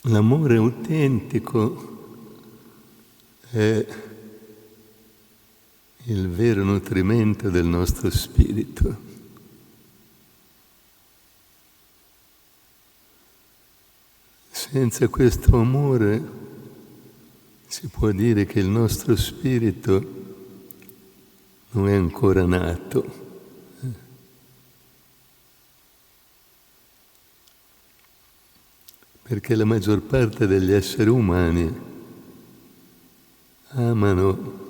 l'amore autentico è il vero nutrimento del nostro spirito. Senza questo amore si può dire che il nostro spirito non è ancora nato. Perché la maggior parte degli esseri umani amano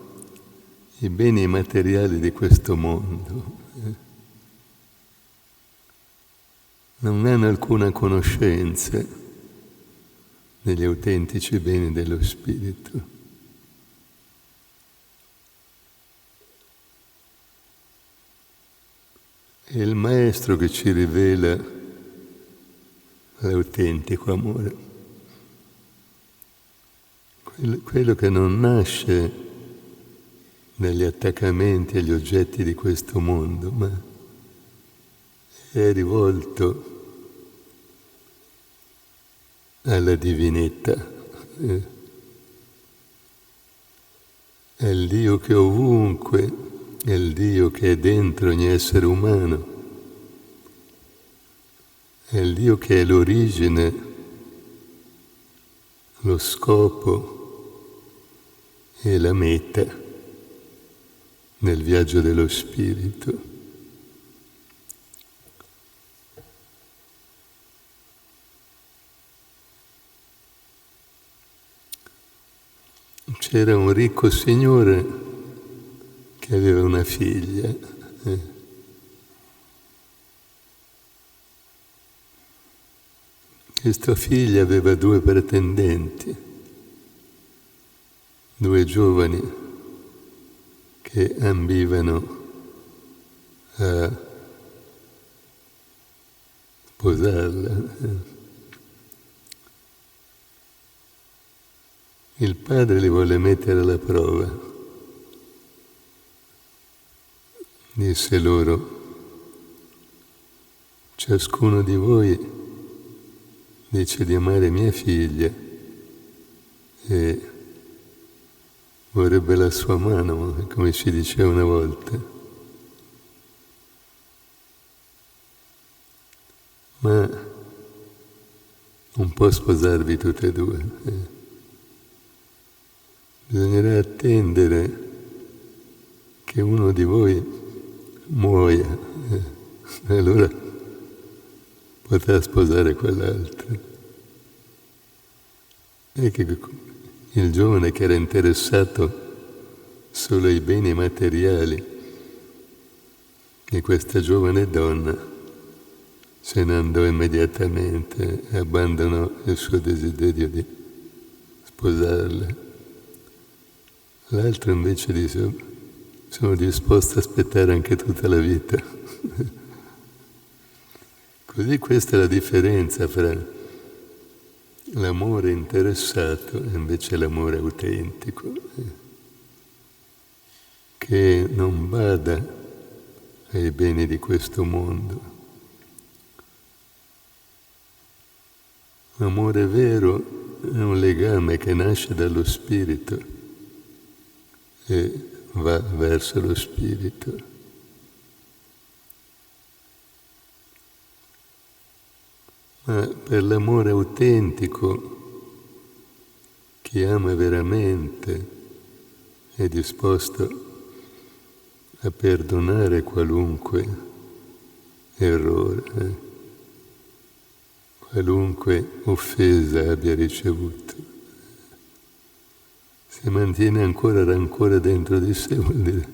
i beni materiali di questo mondo. Non hanno alcuna conoscenza degli autentici beni dello spirito. È il Maestro che ci rivela l'autentico amore, quello che non nasce dagli attaccamenti agli oggetti di questo mondo, ma è rivolto alla divinità, è il Dio che è ovunque, è il Dio che è dentro ogni essere umano. È il Dio che è l'origine, lo scopo e la meta nel viaggio dello spirito. C'era un ricco signore che aveva una figlia. Questa figlia aveva 2 pretendenti, 2 giovani che ambivano a sposarla. Il padre li volle mettere alla prova. Disse loro: ciascuno di voi dice di amare mia figlia e vorrebbe la sua mano, come ci diceva una volta. Ma non può sposarvi tutte e 2. Bisognerà attendere che uno di voi muoia. Allora potrà sposare quell'altro. E che il giovane che era interessato solo ai beni materiali di questa giovane donna se ne andò immediatamente e abbandonò il suo desiderio di sposarla. L'altro invece disse: sono disposto a aspettare anche tutta la vita. Così questa è la differenza fra l'amore interessato e invece l'amore autentico, che non bada ai beni di questo mondo. L'amore vero è un legame che nasce dallo spirito e va verso lo spirito. Ma per l'amore autentico, chi ama veramente è disposto a perdonare qualunque errore, qualunque offesa abbia ricevuto. Se mantiene ancora rancore dentro di sé vuol dire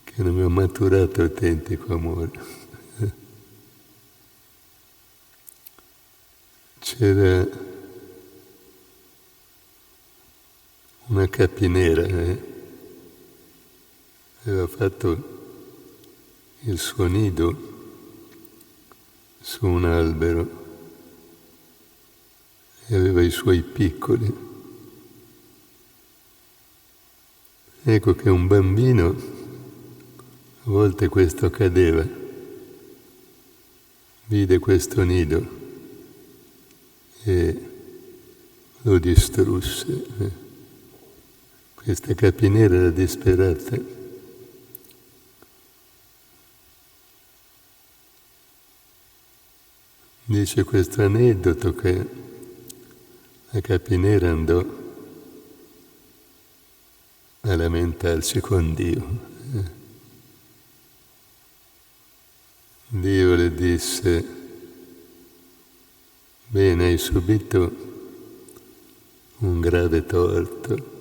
che non ha maturato autentico amore. C'era una capinera, aveva fatto il suo nido su un albero e aveva i suoi piccoli. Ecco che un bambino, a volte questo accadeva, vide questo nido e lo distrusse. Questa capinera era disperata. Dice questo aneddoto che la capinera andò a lamentarsi con Dio. Dio le disse: bene, hai subito un grave torto.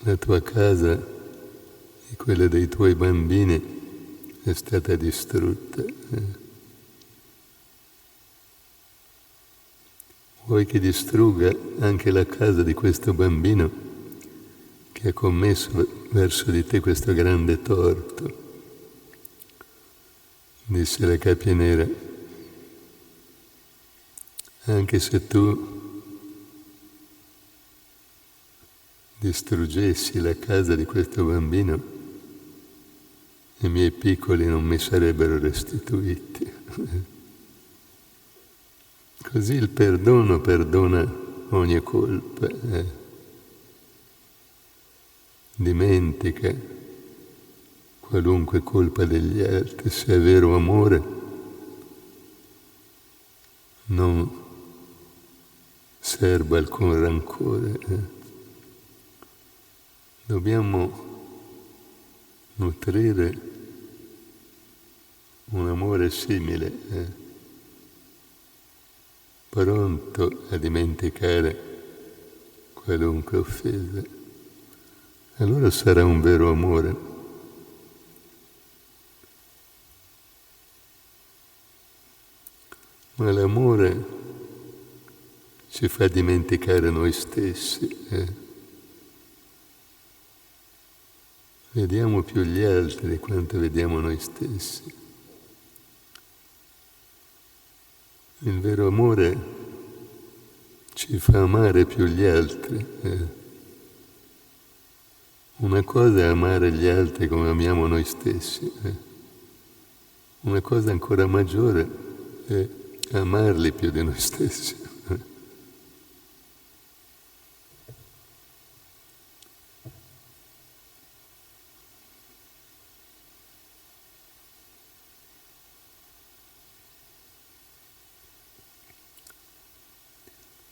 La tua casa e quella dei tuoi bambini è stata distrutta. Vuoi che distrugga anche la casa di questo bambino che ha commesso verso di te questo grande torto? Disse la capinera: anche se tu distruggessi la casa di questo bambino, i miei piccoli non mi sarebbero restituiti. Così il perdono perdona ogni colpa. Dimentica qualunque colpa degli altri. Se è vero amore, non serba alcun rancore. Dobbiamo nutrire un amore simile, pronto a dimenticare qualunque offesa. Allora sarà un vero amore. Ma l'amore ci fa dimenticare noi stessi. Vediamo più gli altri di quanto vediamo noi stessi. Il vero amore ci fa amare più gli altri. Una cosa è amare gli altri come amiamo noi stessi. Una cosa ancora maggiore è amarli più di noi stessi.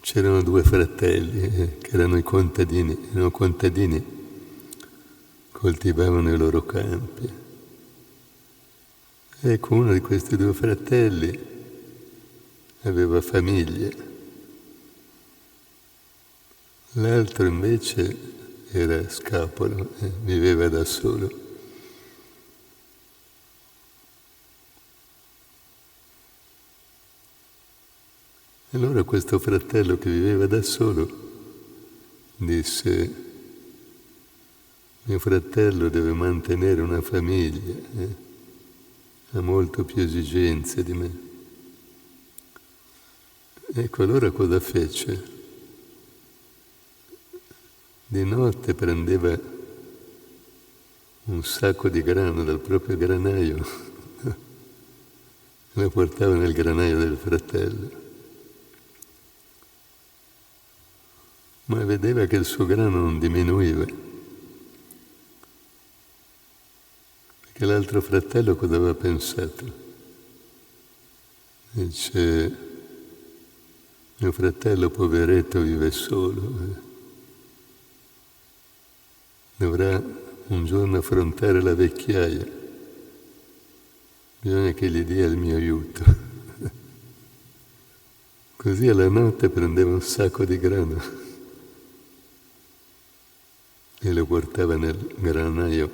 C'erano due fratelli che erano contadini, coltivavano i loro campi. Ecco, uno di questi due fratelli aveva famiglia, l'altro invece era scapolo, viveva da solo. Allora questo fratello che viveva da solo disse: mio fratello deve mantenere una famiglia, ha molto più esigenze di me. Ecco, allora cosa fece? Di notte prendeva un sacco di grano dal proprio granaio e lo portava nel granaio del fratello. Ma vedeva che il suo grano non diminuiva, perché l'altro fratello cosa aveva pensato? Dice: mio fratello poveretto vive solo, dovrà un giorno affrontare la vecchiaia, bisogna che gli dia il mio aiuto. Così alla notte prendeva un sacco di grano e lo portava nel granaio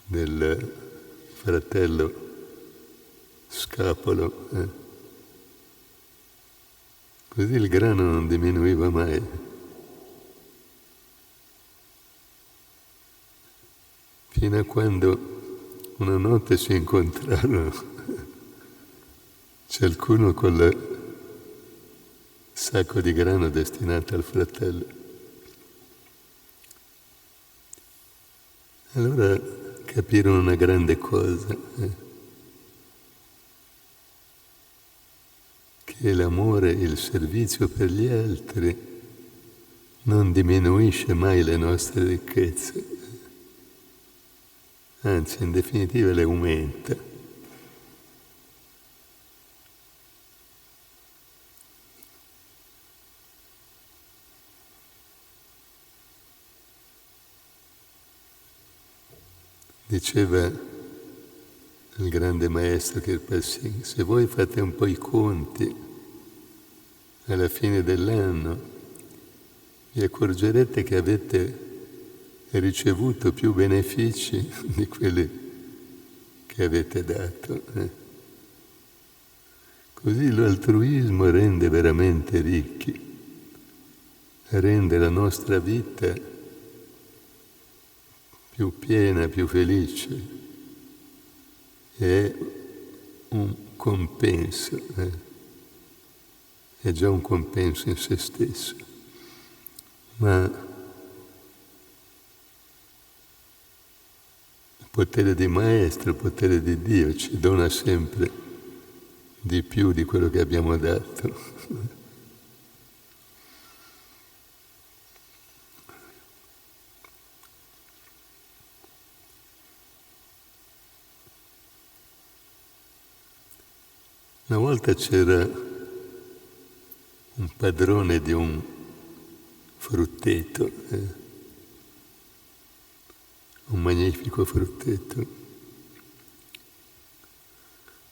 del fratello scapolo. Così il grano non diminuiva mai. Fino a quando una notte si incontrarono, ciascuno con il sacco di grano destinato al fratello. Allora capirono una grande cosa, che che l'amore, il servizio per gli altri non diminuisce mai le nostre ricchezze, anzi in definitiva le aumenta. Diceva il grande maestro Kirpa Singh, se voi fate un po' i conti alla fine dell'anno, vi accorgerete che avete ricevuto più benefici di quelli che avete dato. Così l'altruismo rende veramente ricchi, rende la nostra vita più piena, più felice, è un compenso, è già un compenso in se stesso, ma il potere di Maestro, il potere di Dio ci dona sempre di più di quello che abbiamo dato. Una volta c'era un padrone di un frutteto, un magnifico frutteto.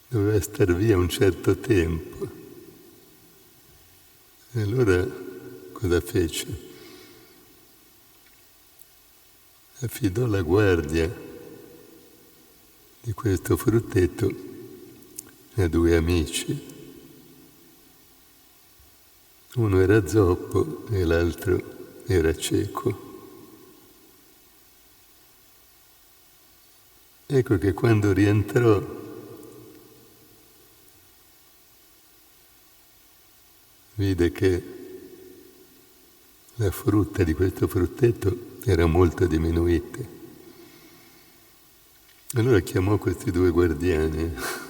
Doveva star via un certo tempo. E allora cosa fece? Affidò la guardia di questo frutteto a due amici. Uno era zoppo e l'altro era cieco. Ecco che quando rientrò vide che la frutta di questo frutteto era molto diminuita. Allora chiamò questi due guardiani.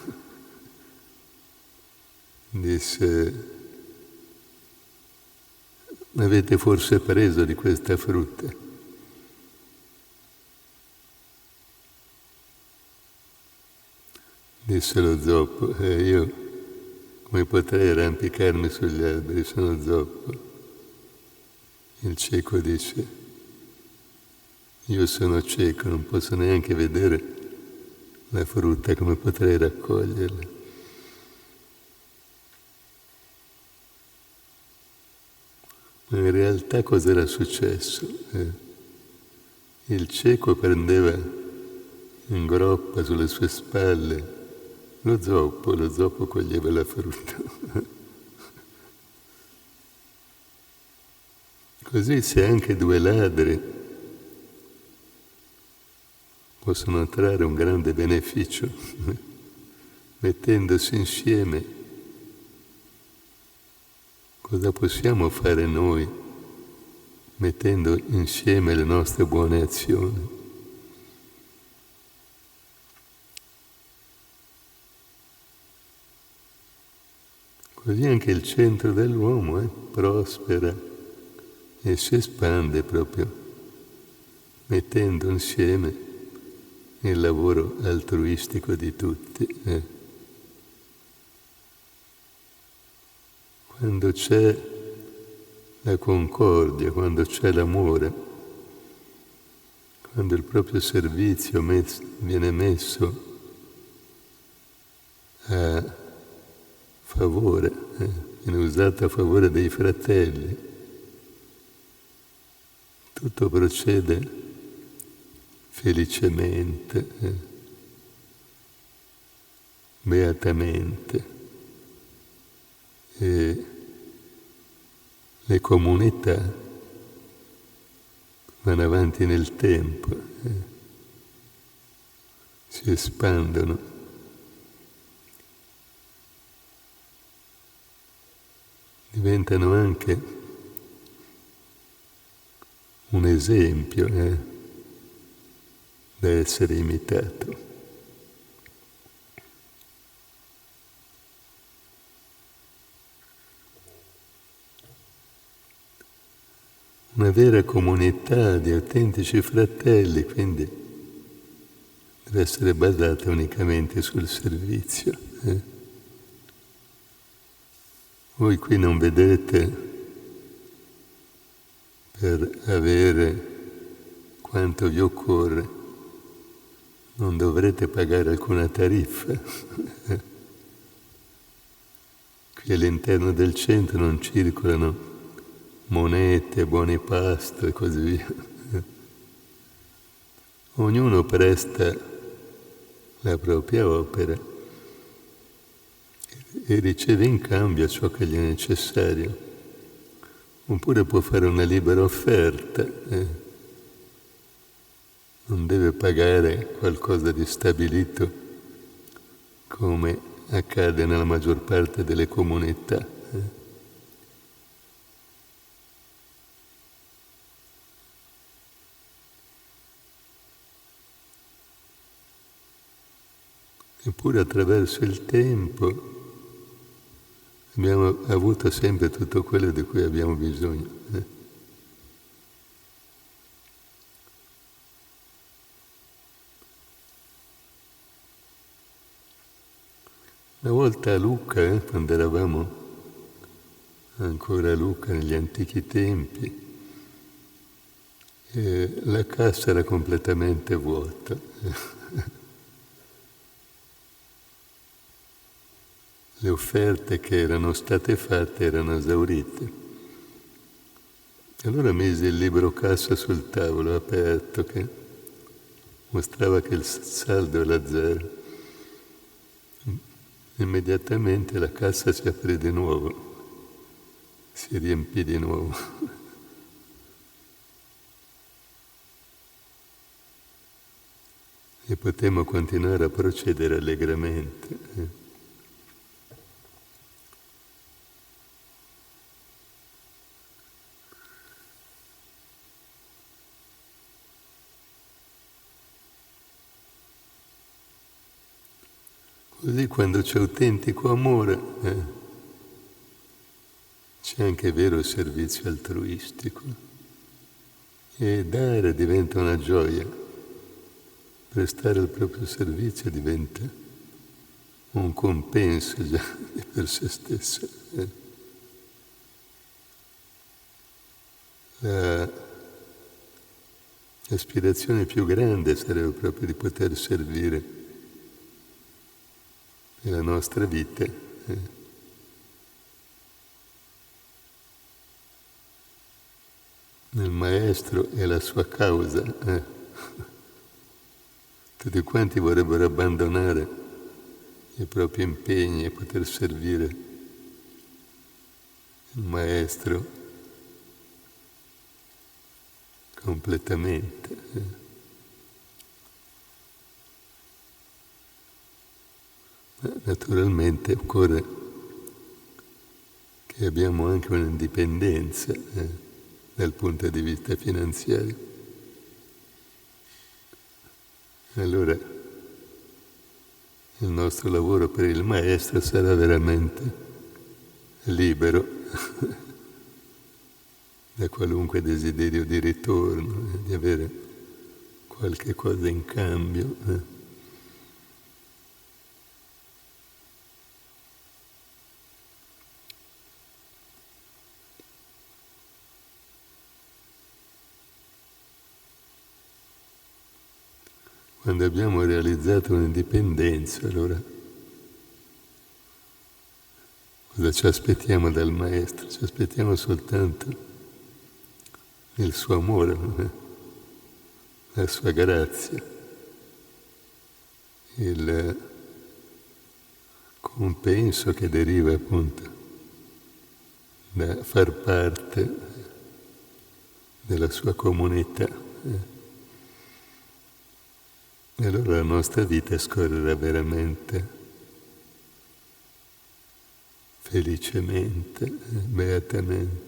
Disse: avete forse preso di questa frutta? Disse lo zoppo: io come potrei arrampicarmi sugli alberi, sono zoppo. Il cieco disse: io sono cieco, non posso neanche vedere la frutta, come potrei raccoglierla? Ma in realtà cos'era successo? Il cieco prendeva in groppa sulle sue spalle lo zoppo coglieva la frutta. Così se anche due ladri possono trarre un grande beneficio mettendosi insieme, cosa possiamo fare noi mettendo insieme le nostre buone azioni? Così anche il centro dell'uomo prospera e si espande proprio mettendo insieme il lavoro altruistico di tutti. Quando c'è la concordia, quando c'è l'amore, quando il proprio servizio viene messo a favore, viene usato a favore dei fratelli, tutto procede felicemente, beatamente. E le comunità vanno avanti nel tempo, si espandono. Diventano anche un esempio da essere imitato. una vera comunità di autentici fratelli, quindi deve essere basata unicamente sul servizio. Voi qui non vedete, per avere quanto vi occorre, non dovrete pagare alcuna tariffa. Qui all'interno del centro non circolano monete, buoni pasto e così via. Ognuno presta la propria opera e riceve in cambio ciò che gli è necessario. Oppure può fare una libera offerta. Non deve pagare qualcosa di stabilito come accade nella maggior parte delle comunità. Eppure attraverso il tempo abbiamo avuto sempre tutto quello di cui abbiamo bisogno. Una volta a Lucca, quando eravamo ancora a Lucca negli antichi tempi, la cassa era completamente vuota. Le offerte che erano state fatte erano esaurite. Allora mise il libro cassa sul tavolo aperto che mostrava che il saldo era zero. Immediatamente la cassa si aprì di nuovo, si riempì di nuovo. E potemmo continuare a procedere allegramente. Così quando c'è autentico amore, c'è anche vero servizio altruistico. E dare diventa una gioia. Prestare il proprio servizio diventa un compenso già per se stesso. L'aspirazione più grande sarebbe proprio di poter servire nella nostra vita nel Maestro e la sua causa. Tutti quanti vorrebbero abbandonare i propri impegni e poter servire il Maestro completamente. Naturalmente occorre che abbiamo anche un'indipendenza dal punto di vista finanziario. Allora il nostro lavoro per il Maestro sarà veramente libero da qualunque desiderio di ritorno, di avere qualche cosa in cambio. Quando abbiamo realizzato un'indipendenza, allora cosa ci aspettiamo dal Maestro? Ci aspettiamo soltanto il suo amore, la sua grazia, il compenso che deriva appunto da far parte della sua comunità. E allora la nostra vita scorrerà veramente felicemente, beatamente.